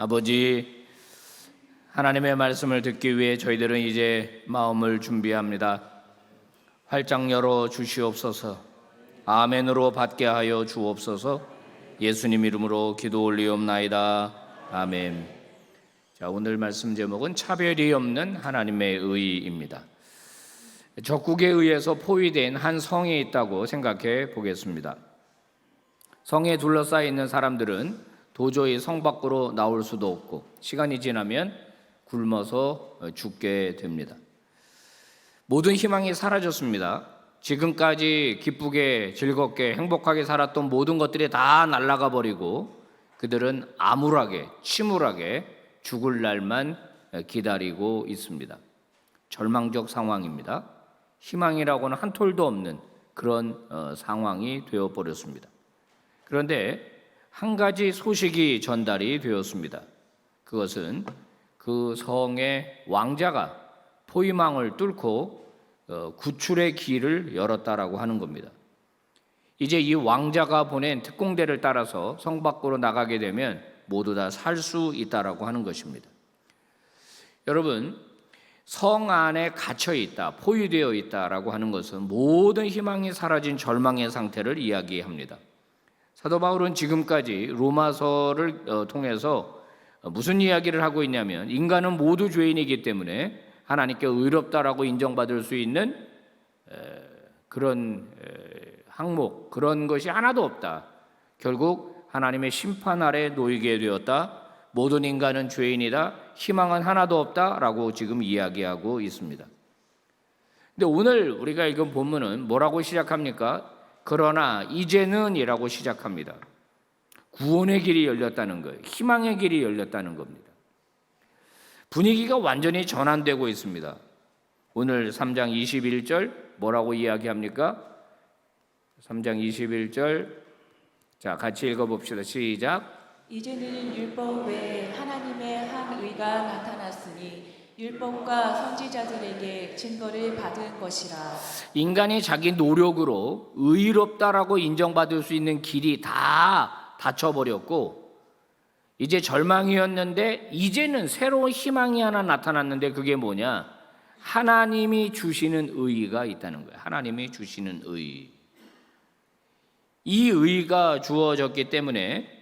아버지, 하나님의 말씀을 듣기 위해 저희들은 이제 마음을 준비합니다. 활짝 열어 주시옵소서. 아멘으로 받게 하여 주옵소서. 예수님 이름으로 기도 올리옵나이다. 아멘. 자, 오늘 말씀 제목은 차별이 없는 하나님의 의입니다. 적국에 의해서 포위된 한 성이 있다고 생각해 보겠습니다. 성에 둘러싸여 있는 사람들은 도저히 성 밖으로 나올 수도 없고 시간이 지나면 굶어서 죽게 됩니다. 모든 희망이 사라졌습니다. 지금까지 기쁘게 즐겁게 행복하게 살았던 모든 것들이 다 날아가 버리고 그들은 암울하게 침울하게 죽을 날만 기다리고 있습니다. 절망적 상황입니다. 희망이라고는 한 톨도 없는 그런 상황이 되어버렸습니다. 그런데 한 가지 소식이 전달이 되었습니다. 그것은 그 성의 왕자가 포위망을 뚫고 구출의 길을 열었다라고 하는 겁니다. 이제 이 왕자가 보낸 특공대를 따라서 성 밖으로 나가게 되면 모두 다 살 수 있다라고 하는 것입니다. 여러분, 성 안에 갇혀 있다, 포위되어 있다라고 하는 것은 모든 희망이 사라진 절망의 상태를 이야기합니다. 사도 바울은 지금까지 로마서를 통해서 무슨 이야기를 하고 있냐면 인간은 모두 죄인이기 때문에 하나님께 의롭다라고 인정받을 수 있는 그런 항목, 그런 것이 하나도 없다. 결국 하나님의 심판 아래 놓이게 되었다. 모든 인간은 죄인이다. 희망은 하나도 없다라고 지금 이야기하고 있습니다. 근데 오늘 우리가 읽은 본문은 뭐라고 시작합니까? 그러나 이제는 이라고 시작합니다. 구원의 길이 열렸다는 거예요. 희망의 길이 열렸다는 겁니다. 분위기가 완전히 전환되고 있습니다. 오늘 3장 21절 뭐라고 이야기합니까? 3장 21절 자, 같이 읽어봅시다. 시작. 이제는 율법 외에 하나님의 한 의가 나타났으니 율법과 선지자들에게 증거를 받은 것이라. 인간이 자기 노력으로 의롭다라고 인정받을 수 있는 길이 다 닫혀버렸고 이제 절망이었는데 이제는 새로운 희망이 하나 나타났는데 그게 뭐냐? 하나님이 주시는 의가 있다는 거예요. 하나님이 주시는 의. 이 의가 주어졌기 때문에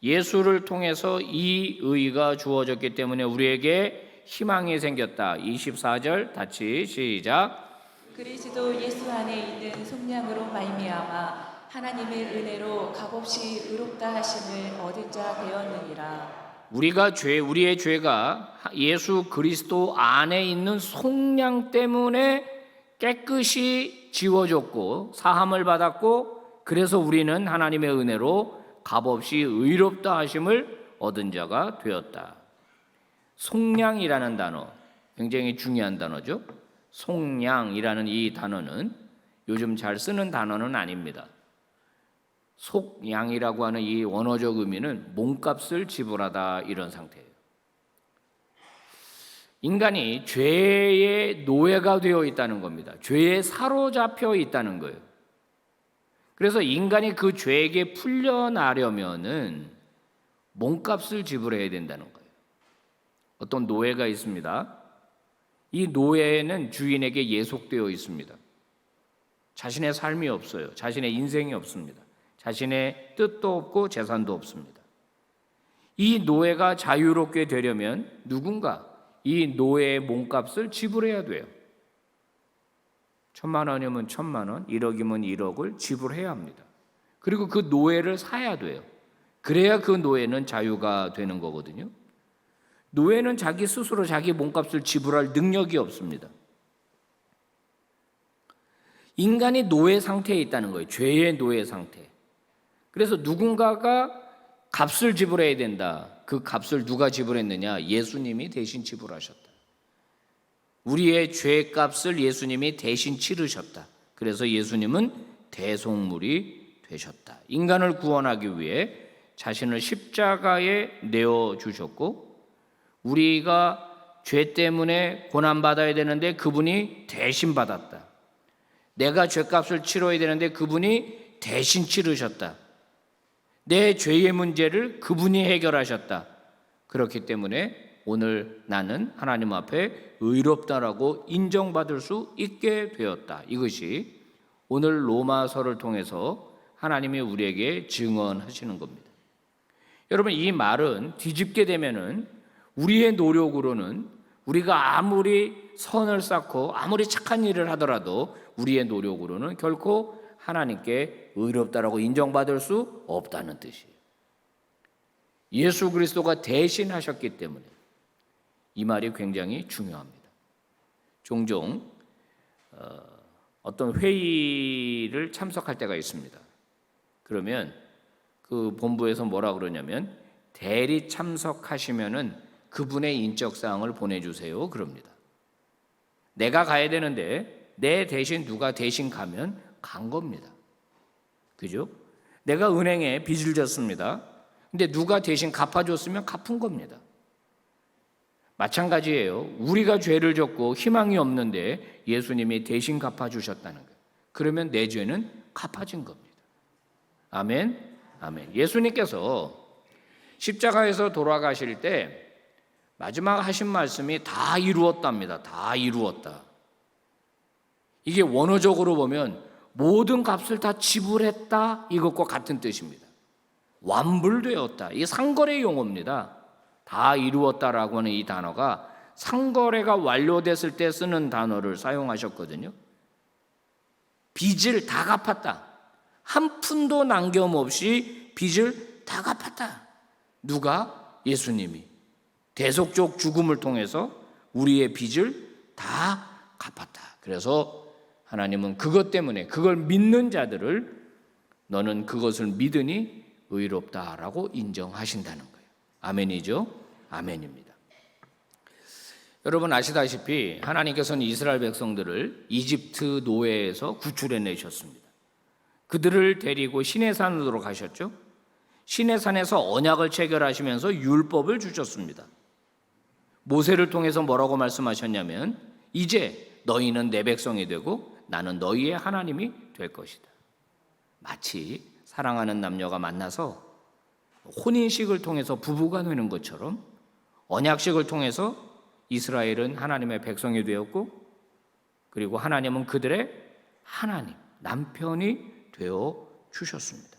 예수를 통해서 이 의가 주어졌기 때문에 우리에게 희망이 생겼다. 24절 같이 시작. 그리스도 예수 안에 있는 속량으로 말미암아 하나님의 은혜로 값없이 의롭다 하심을 얻은 자 되었느니라. 우리의 죄가 예수 그리스도 안에 있는 속량 때문에 깨끗이 지워졌고 사함을 받았고 그래서 우리는 하나님의 은혜로 값없이 의롭다 하심을 얻은 자가 되었다. 속량이라는 단어, 굉장히 중요한 단어죠. 속량이라는 이 단어는 요즘 잘 쓰는 단어는 아닙니다. 속량이라고 하는 이 원어적 의미는 몸값을 지불하다 이런 상태예요. 인간이 죄의 노예가 되어 있다는 겁니다. 죄에 사로잡혀 있다는 거예요. 그래서 인간이 그 죄에게 풀려나려면은 몸값을 지불해야 된다는 거예요. 어떤 노예가 있습니다. 이 노예는 주인에게 예속되어 있습니다. 자신의 삶이 없어요. 자신의 인생이 없습니다. 자신의 뜻도 없고 재산도 없습니다. 이 노예가 자유롭게 되려면 누군가 이 노예의 몸값을 지불해야 돼요. 1,000만 원이면 1,000만 원, 1억이면 1억을 지불해야 합니다. 그리고 그 노예를 사야 돼요. 그래야 그 노예는 자유가 되는 거거든요. 노예는 자기 스스로 자기 몸값을 지불할 능력이 없습니다. 인간이 노예 상태에 있다는 거예요. 죄의 노예 상태. 그래서 누군가가 값을 지불해야 된다. 그 값을 누가 지불했느냐? 예수님이 대신 지불하셨다. 우리의 죄값을 예수님이 대신 치르셨다. 그래서 예수님은 대속물이 되셨다. 인간을 구원하기 위해 자신을 십자가에 내어주셨고 우리가 죄 때문에 고난받아야 되는데 그분이 대신 받았다. 내가 죄값을 치러야 되는데 그분이 대신 치르셨다. 내 죄의 문제를 그분이 해결하셨다. 그렇기 때문에 오늘 나는 하나님 앞에 의롭다라고 인정받을 수 있게 되었다. 이것이 오늘 로마서를 통해서 하나님이 우리에게 증언하시는 겁니다. 여러분, 이 말은 뒤집게 되면은 우리의 노력으로는 우리가 아무리 선을 쌓고 아무리 착한 일을 하더라도 우리의 노력으로는 결코 하나님께 의롭다라고 인정받을 수 없다는 뜻이에요. 예수 그리스도가 대신 하셨기 때문에 이 말이 굉장히 중요합니다. 종종 어떤 회의를 참석할 때가 있습니다. 그러면 그 본부에서 뭐라 그러냐면 대리 참석하시면은 그분의 인적 사항을 보내주세요 그럽니다. 내가 가야 되는데 내 대신 누가 대신 가면 간 겁니다. 그죠? 내가 은행에 빚을 졌습니다. 근데 누가 대신 갚아줬으면 갚은 겁니다. 마찬가지예요. 우리가 죄를 졌고 희망이 없는데 예수님이 대신 갚아주셨다는 거예요. 그러면 내 죄는 갚아진 겁니다. 아멘, 아멘. 예수님께서 십자가에서 돌아가실 때 마지막 하신 말씀이 다 이루었답니다. 다 이루었다. 이게 원어적으로 보면 모든 값을 다 지불했다 이것과 같은 뜻입니다. 완불되었다. 이게 상거래 용어입니다. 다 이루었다라고 하는 이 단어가 상거래가 완료됐을 때 쓰는 단어를 사용하셨거든요. 빚을 다 갚았다. 한 푼도 남김없이 빚을 다 갚았다. 누가? 예수님이 대속적 죽음을 통해서 우리의 빚을 다 갚았다. 그래서 하나님은 그것 때문에 그걸 믿는 자들을 너는 그것을 믿으니 의롭다라고 인정하신다는 거예요. 아멘이죠? 아멘입니다. 여러분 아시다시피 하나님께서는 이스라엘 백성들을 이집트 노예에서 구출해 내셨습니다. 그들을 데리고 시내산으로 가셨죠. 시내산에서 언약을 체결하시면서 율법을 주셨습니다. 모세를 통해서 뭐라고 말씀하셨냐면 이제 너희는 내 백성이 되고 나는 너희의 하나님이 될 것이다. 마치 사랑하는 남녀가 만나서 혼인식을 통해서 부부가 되는 것처럼 언약식을 통해서 이스라엘은 하나님의 백성이 되었고 그리고 하나님은 그들의 하나님, 남편이 되어 주셨습니다.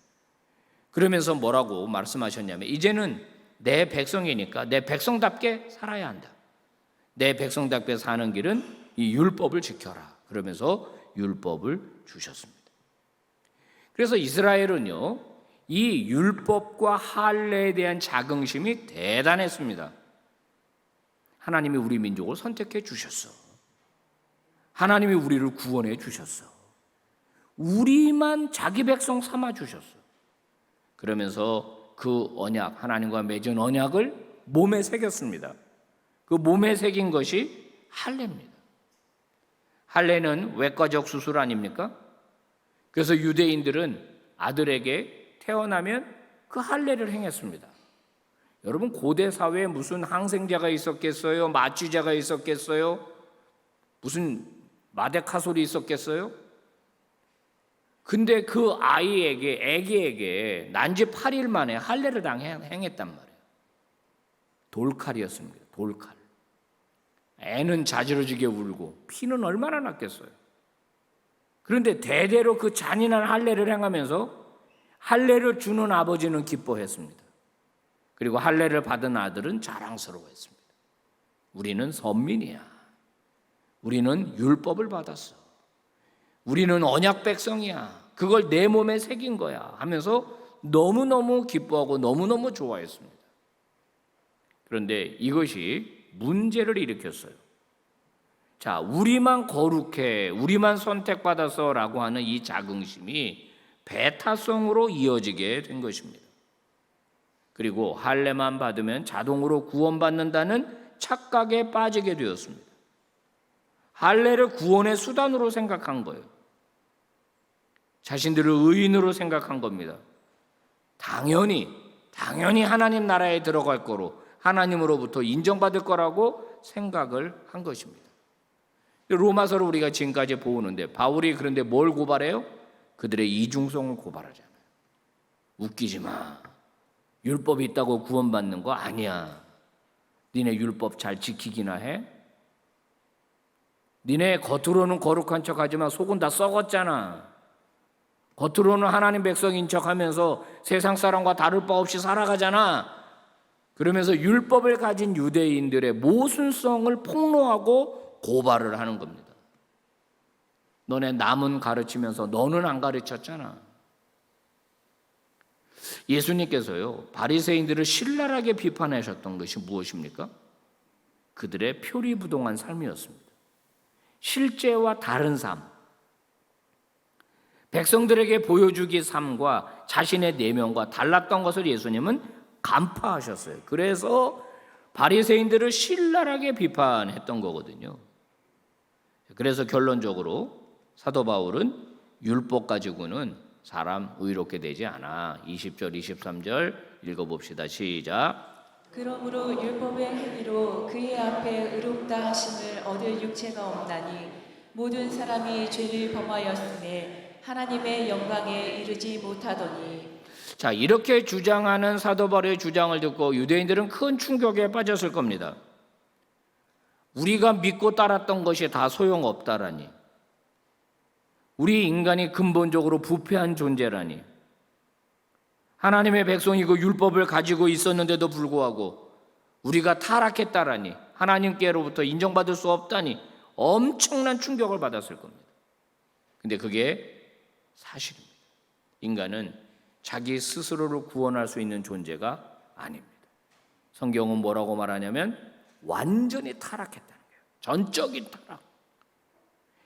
그러면서 뭐라고 말씀하셨냐면 이제는 내 백성이니까 내 백성답게 살아야 한다. 내 백성답게 사는 길은 이 율법을 지켜라. 그러면서 율법을 주셨습니다. 그래서 이스라엘은요, 이 율법과 할례에 대한 자긍심이 대단했습니다. 하나님이 우리 민족을 선택해 주셨어. 하나님이 우리를 구원해 주셨어. 우리만 자기 백성 삼아 주셨어. 그러면서 그 언약, 하나님과 맺은 언약을 몸에 새겼습니다. 그 몸에 새긴 것이 할례입니다. 할례는 외과적 수술 아닙니까? 그래서 유대인들은 아들에게 태어나면 그 할례를 행했습니다. 여러분 고대 사회에 무슨 항생제가 있었겠어요? 마취제가 있었겠어요? 무슨 마데카솔이 있었겠어요? 근데 그 애기에게 난지 8일 만에 할례를 행했단 말이에요. 돌칼이었습니다. 돌칼. 애는 자지러지게 울고 피는 얼마나 났겠어요. 그런데 대대로 그 잔인한 할례를 행하면서 할례를 주는 아버지는 기뻐했습니다. 그리고 할례를 받은 아들은 자랑스러워했습니다. 우리는 선민이야. 우리는 율법을 받았어. 우리는 언약 백성이야. 그걸 내 몸에 새긴 거야 하면서 너무너무 기뻐하고 너무너무 좋아했습니다. 그런데 이것이 문제를 일으켰어요. 자, 우리만 거룩해, 우리만 선택받아서 라고 하는 이 자긍심이 배타성으로 이어지게 된 것입니다. 그리고 할례만 받으면 자동으로 구원받는다는 착각에 빠지게 되었습니다. 할례를 구원의 수단으로 생각한 거예요. 자신들을 의인으로 생각한 겁니다. 당연히 하나님 나라에 들어갈 거로 하나님으로부터 인정받을 거라고 생각을 한 것입니다. 로마서를 우리가 지금까지 보는데 바울이 그런데 뭘 고발해요? 그들의 이중성을 고발하잖아요. 웃기지 마. 율법이 있다고 구원받는 거 아니야. 니네 율법 잘 지키기나 해? 니네 겉으로는 거룩한 척하지만 속은 다 썩었잖아. 겉으로는 하나님 백성인 척하면서 세상 사람과 다를 바 없이 살아가잖아. 그러면서 율법을 가진 유대인들의 모순성을 폭로하고 고발을 하는 겁니다. 너네 남은 가르치면서 너는 안 가르쳤잖아. 예수님께서요, 바리새인들을 신랄하게 비판하셨던 것이 무엇입니까? 그들의 표리부동한 삶이었습니다. 실제와 다른 삶, 백성들에게 보여주기 삶과 자신의 내면과 달랐던 것을 예수님은 간파하셨어요. 그래서 바리새인들을 신랄하게 비판했던 거거든요. 그래서 결론적으로 사도 바울은 율법 가지고는 사람 의롭게 되지 않아. 20절, 23절 읽어봅시다. 시작. 그러므로 율법의 행위로 그의 앞에 의롭다 하심을 얻을 육체가 없나니 모든 사람이 죄를 범하였으니 하나님의 영광에 이르지 못하더니. 자, 이렇게 주장하는 사도 바울의 주장을 듣고 유대인들은 큰 충격에 빠졌을 겁니다. 우리가 믿고 따랐던 것이 다 소용없다라니. 우리 인간이 근본적으로 부패한 존재라니. 하나님의 백성이고 율법을 가지고 있었는데도 불구하고 우리가 타락했다라니. 하나님께로부터 인정받을 수 없다니. 엄청난 충격을 받았을 겁니다. 근데 그게 사실입니다. 인간은 자기 스스로를 구원할 수 있는 존재가 아닙니다. 성경은 뭐라고 말하냐면 완전히 타락했다는 거예요. 전적인 타락.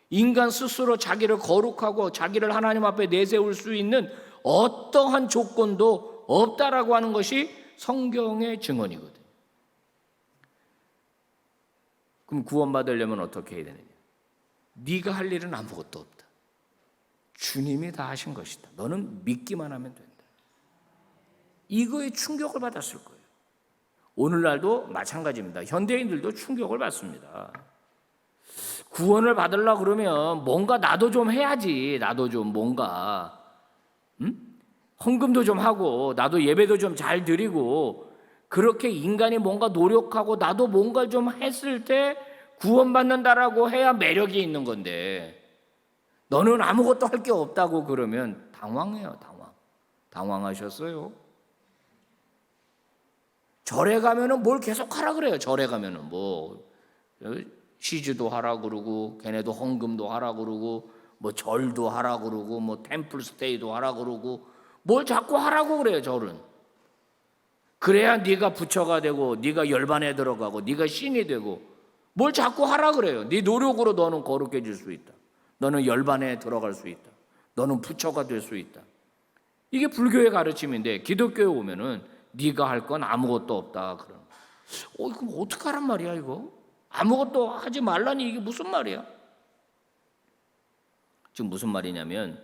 인간 스스로 자기를 거룩하고 자기를 하나님 앞에 내세울 수 있는 어떠한 조건도 없다라고 하는 것이 성경의 증언이거든요. 그럼 구원받으려면 어떻게 해야 되느냐? 네가 할 일은 아무것도 없다. 주님이 다 하신 것이다. 너는 믿기만 하면 된다. 이거에 충격을 받았을 거예요. 오늘날도 마찬가지입니다. 현대인들도 충격을 받습니다. 구원을 받으려고 그러면 뭔가 나도 좀 해야지. 나도 좀 뭔가 헌금도 좀 하고 나도 예배도 좀 잘 드리고 그렇게 인간이 뭔가 노력하고 나도 뭔가 좀 했을 때 구원받는다라고 해야 매력이 있는 건데 너는 아무것도 할 게 없다고 그러면 당황해요. 당황하셨어요. 절에 가면은 뭘 계속 하라 그래요. 절에 가면은 뭐 시주도 하라 그러고 걔네도 헌금도 하라 그러고 뭐 절도 하라 그러고 뭐 템플 스테이도 하라 그러고 뭘 자꾸 하라고 그래요. 절은. 그래야 네가 부처가 되고 네가 열반에 들어가고 네가 신이 되고 뭘 자꾸 하라 그래요. 네 노력으로 너는 거룩해질 수 있다. 너는 열반에 들어갈 수 있다. 너는 부처가 될 수 있다. 이게 불교의 가르침인데 기독교에 오면은 네가 할 건 아무것도 없다. 그럼 그럼 어떻게 하란 말이야 이거? 아무것도 하지 말라니 이게 무슨 말이야? 지금 무슨 말이냐면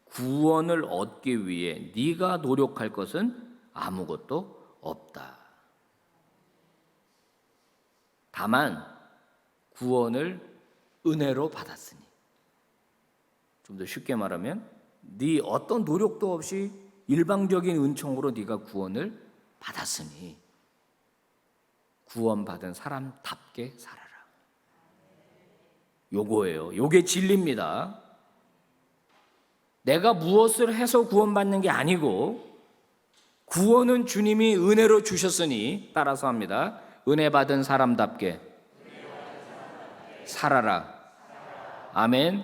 구원을 얻기 위해 네가 노력할 것은 아무것도 없다. 다만 구원을 은혜로 받았으니. 좀 더 쉽게 말하면 네 어떤 노력도 없이 일방적인 은총으로 네가 구원을 받았으니 구원받은 사람답게 살아라. 요거예요. 요게 진리입니다. 내가 무엇을 해서 구원받는 게 아니고 구원은 주님이 은혜로 주셨으니 따라서 합니다. 은혜 받은 사람답게 살아라. 아멘.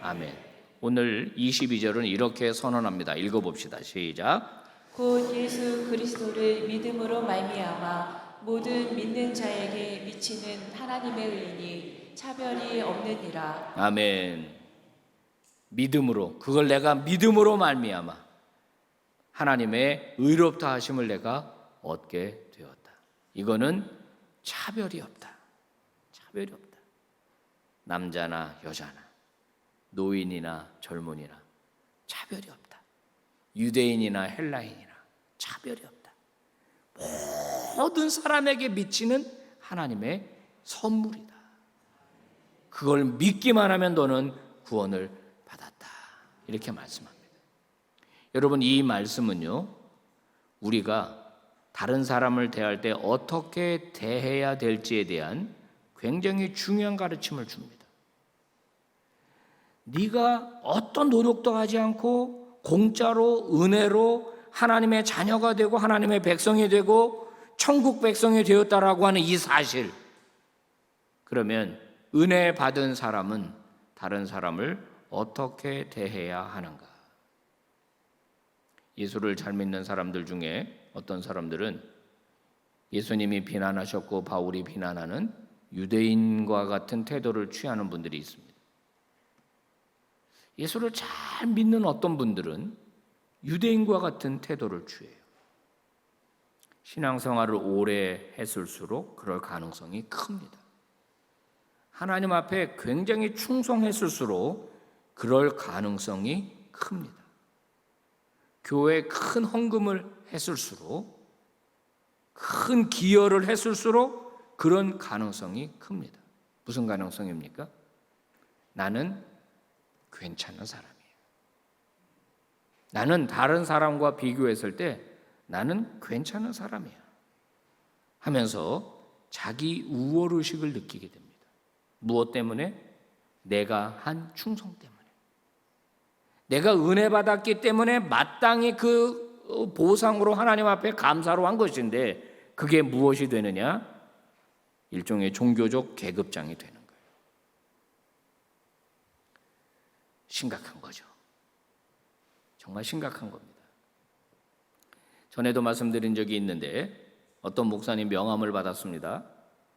아멘. 오늘 22절은 이렇게 선언합니다. 읽어봅시다. 시작. 곧 예수 그리스도를 믿음으로 말미암아 모든 믿는 자에게 미치는 하나님의 의인이 차별이 없느니라. 아멘. 믿음으로, 그걸 내가 믿음으로 말미암아 하나님의 의롭다 하심을 내가 얻게 되었다. 이거는 차별이 없다. 차별이 없다. 남자나 여자나 노인이나 젊은이나 차별이 없다. 유대인이나 헬라인이나 차별이 없다. 모든 사람에게 미치는 하나님의 선물이다. 그걸 믿기만 하면 너는 구원을 받았다. 이렇게 말씀합니다. 여러분, 이 말씀은요, 우리가 다른 사람을 대할 때 어떻게 대해야 될지에 대한 굉장히 중요한 가르침을 줍니다. 네가 어떤 노력도 하지 않고 공짜로 은혜로 하나님의 자녀가 되고 하나님의 백성이 되고 천국 백성이 되었다라고 하는 이 사실, 그러면 은혜 받은 사람은 다른 사람을 어떻게 대해야 하는가? 예수를 잘 믿는 사람들 중에 어떤 사람들은 예수님이 비난하셨고 바울이 비난하는 유대인과 같은 태도를 취하는 분들이 있습니다. 예수를 잘 믿는 어떤 분들은 유대인과 같은 태도를 취해요. 신앙생활을 오래 했을수록 그럴 가능성이 큽니다. 하나님 앞에 굉장히 충성했을수록 그럴 가능성이 큽니다. 교회에 큰 헌금을 했을수록, 큰 기여를 했을수록 그런 가능성이 큽니다. 무슨 가능성입니까? 나는 괜찮은 사람이에요. 나는 다른 사람과 비교했을 때 나는 괜찮은 사람이야 하면서 자기 우월의식을 느끼게 됩니다. 무엇 때문에? 내가 한 충성 때문에. 내가 은혜 받았기 때문에 마땅히 그 보상으로 하나님 앞에 감사로 한 것인데 그게 무엇이 되느냐? 일종의 종교적 계급장이 되는 거예요. 심각한 거죠. 정말 심각한 겁니다. 전에도 말씀드린 적이 있는데 어떤 목사님 명함을 받았습니다.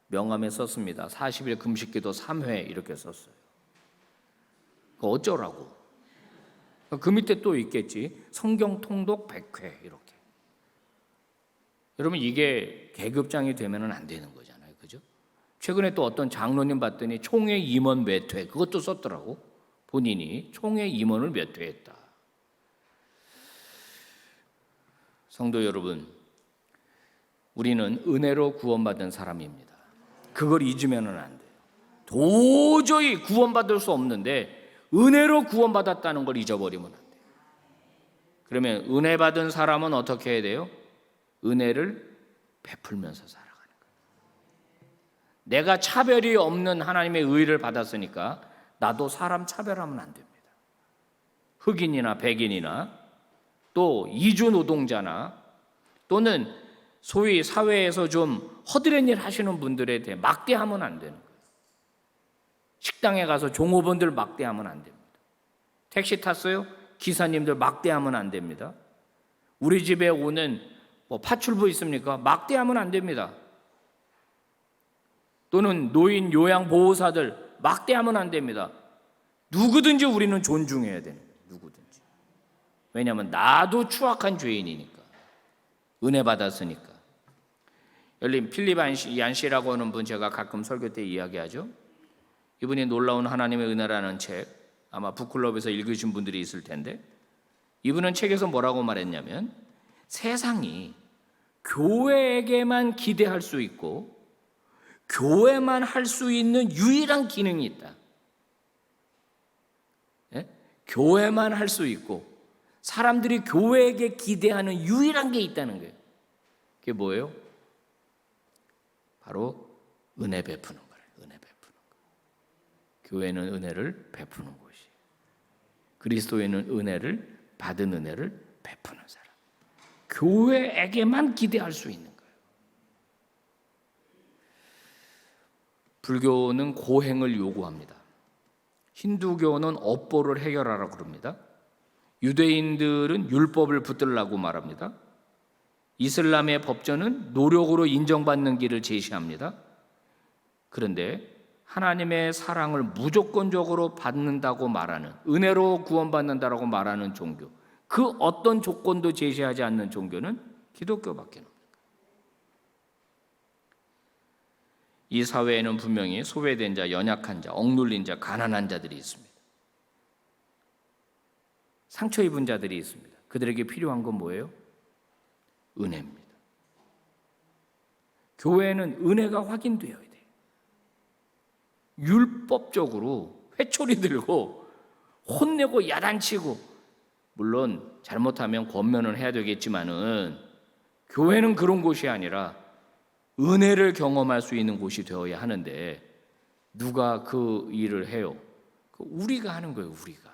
명함에 썼습니다. 40일 금식기도 3회 이렇게 썼어요. 그거 어쩌라고? 그 밑에 또 있겠지. 성경 통독 100회 이렇게. 여러분 이게 계급장이 되면은 안 되는 거잖아요. 그죠? 최근에 또 어떤 장로님 봤더니 총회 임원 몇 회 그것도 썼더라고. 본인이 총회 임원을 몇 회 했다. 성도 여러분, 우리는 은혜로 구원받은 사람입니다. 그걸 잊으면 안 돼요. 도저히 구원받을 수 없는데 은혜로 구원받았다는 걸 잊어버리면 안 돼요. 그러면 은혜 받은 사람은 어떻게 해야 돼요? 은혜를 베풀면서 살아가는 거예요. 내가 차별이 없는 하나님의 의를 받았으니까 나도 사람 차별하면 안 됩니다. 흑인이나 백인이나 또 이주 노동자나 또는 소위 사회에서 좀 허드렛 일 하시는 분들에 대해 막대하면 안 되는 거예요. 식당에 가서 종업원들 막대하면 안 됩니다. 택시 탔어요? 기사님들 막대하면 안 됩니다. 우리 집에 오는 파출부 있습니까? 막대하면 안 됩니다. 또는 노인 요양보호사들 막대하면 안 됩니다. 누구든지 우리는 존중해야 되는 거예요. 누구든지. 왜냐하면 나도 추악한 죄인이니까. 은혜 받았으니까. 열린 필립 얀 씨라고 하는 분 제가 가끔 설교 때 이야기하죠. 이분이 놀라운 하나님의 은혜라는 책 아마 북클럽에서 읽으신 분들이 있을 텐데 이분은 책에서 뭐라고 말했냐면 세상이 교회에게만 기대할 수 있고 교회만 할 수 있는 유일한 기능이 있다. 예? 교회만 할 수 있고 사람들이 교회에게 기대하는 유일한 게 있다는 거예요. 그게 뭐예요? 바로 은혜 베푸는 거예요. 은혜 베푸는 거. 교회는 은혜를 베푸는 곳이에요. 그리스도인은 은혜를 받은 은혜를 베푸는 사람. 교회에게만 기대할 수 있는 거예요. 불교는 고행을 요구합니다. 힌두교는 업보를 해결하라고 그럽니다. 유대인들은 율법을 붙들라고 말합니다. 이슬람의 법전은 노력으로 인정받는 길을 제시합니다. 그런데 하나님의 사랑을 무조건적으로 받는다고 말하는, 은혜로 구원받는다라고 말하는 종교, 그 어떤 조건도 제시하지 않는 종교는 기독교밖에 없습니다. 이 사회에는 분명히 소외된 자, 연약한 자, 억눌린 자, 가난한 자들이 있습니다. 상처 입은 자들이 있습니다. 그들에게 필요한 건 뭐예요? 은혜입니다. 교회는 은혜가 확인되어야 돼요. 율법적으로 회초리 들고 혼내고 야단치고, 물론 잘못하면 권면을 해야 되겠지만은 교회는 그런 곳이 아니라 은혜를 경험할 수 있는 곳이 되어야 하는데 누가 그 일을 해요? 우리가 하는 거예요. 우리가.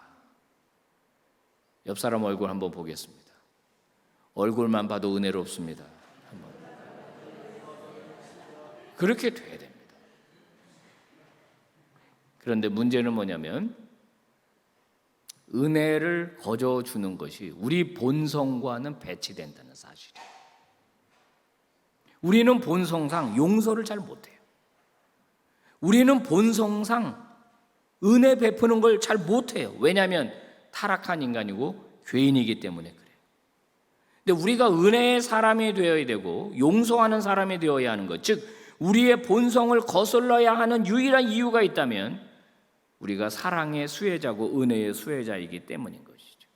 옆 사람 얼굴 한번 보겠습니다. 얼굴만 봐도 은혜롭습니다. 그렇게 돼야 됩니다. 그런데 문제는 뭐냐면 은혜를 거저 주는 것이 우리 본성과는 배치된다는 사실이에요. 우리는 본성상 용서를 잘 못해요. 우리는 본성상 은혜 베푸는 걸 잘 못해요. 왜냐하면 타락한 인간이고 죄인이기 때문에 그래요. 근데 우리가 은혜의 사람이 되어야 되고 용서하는 사람이 되어야 하는 것, 즉 우리의 본성을 거슬러야 하는 유일한 이유가 있다면 우리가 사랑의 수혜자고 은혜의 수혜자이기 때문인 것이죠.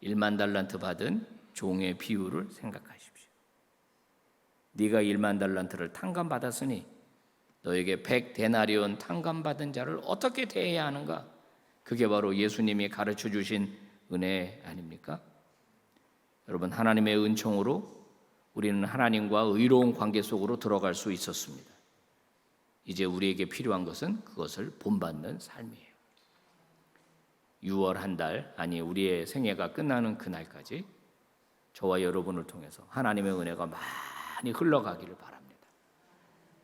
1만 달란트 받은 종의 비유를 생각하십시오. 네가 1만 달란트를 탕감받았으니 너에게 100데나리온 탕감받은 자를 어떻게 대해야 하는가? 그게 바로 예수님이 가르쳐 주신 은혜 아닙니까? 여러분, 하나님의 은총으로 우리는 하나님과 의로운 관계 속으로 들어갈 수 있었습니다. 이제 우리에게 필요한 것은 그것을 본받는 삶이에요. 6월 한 달, 아니 우리의 생애가 끝나는 그날까지 저와 여러분을 통해서 하나님의 은혜가 많이 흘러가기를 바랍니다.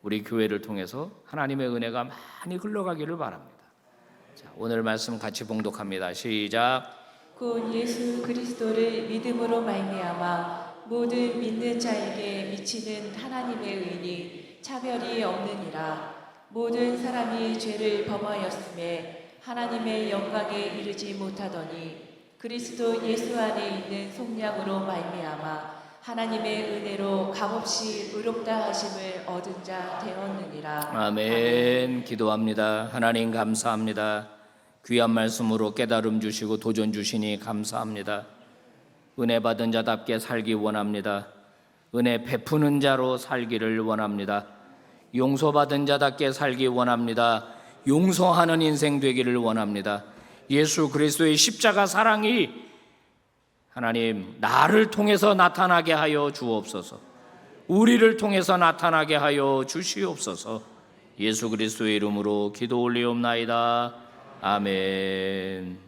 우리 교회를 통해서 하나님의 은혜가 많이 흘러가기를 바랍니다. 자, 오늘 말씀 같이 봉독합니다. 시작. 곧 예수 그리스도를 믿음으로 말미암아 모든 믿는 자에게 미치는 하나님의 의니 차별이 없느니라. 모든 사람이 죄를 범하였음에 하나님의 영광에 이르지 못하더니 그리스도 예수 안에 있는 속량으로 말미암아 하나님의 은혜로 값없이 의롭다 하심을 얻은 자 되었느니라. 아멘. 기도합니다. 하나님 감사합니다. 귀한 말씀으로 깨달음 주시고 도전 주시니 감사합니다. 은혜 받은 자답게 살기 원합니다. 은혜 베푸는 자로 살기를 원합니다. 용서받은 자답게 살기 원합니다. 용서하는 인생 되기를 원합니다. 예수 그리스도의 십자가 사랑이 하나님 나를 통해서 나타나게 하여 주옵소서. 우리를 통해서 나타나게 하여 주시옵소서. 예수 그리스도의 이름으로 기도 올리옵나이다. 아멘.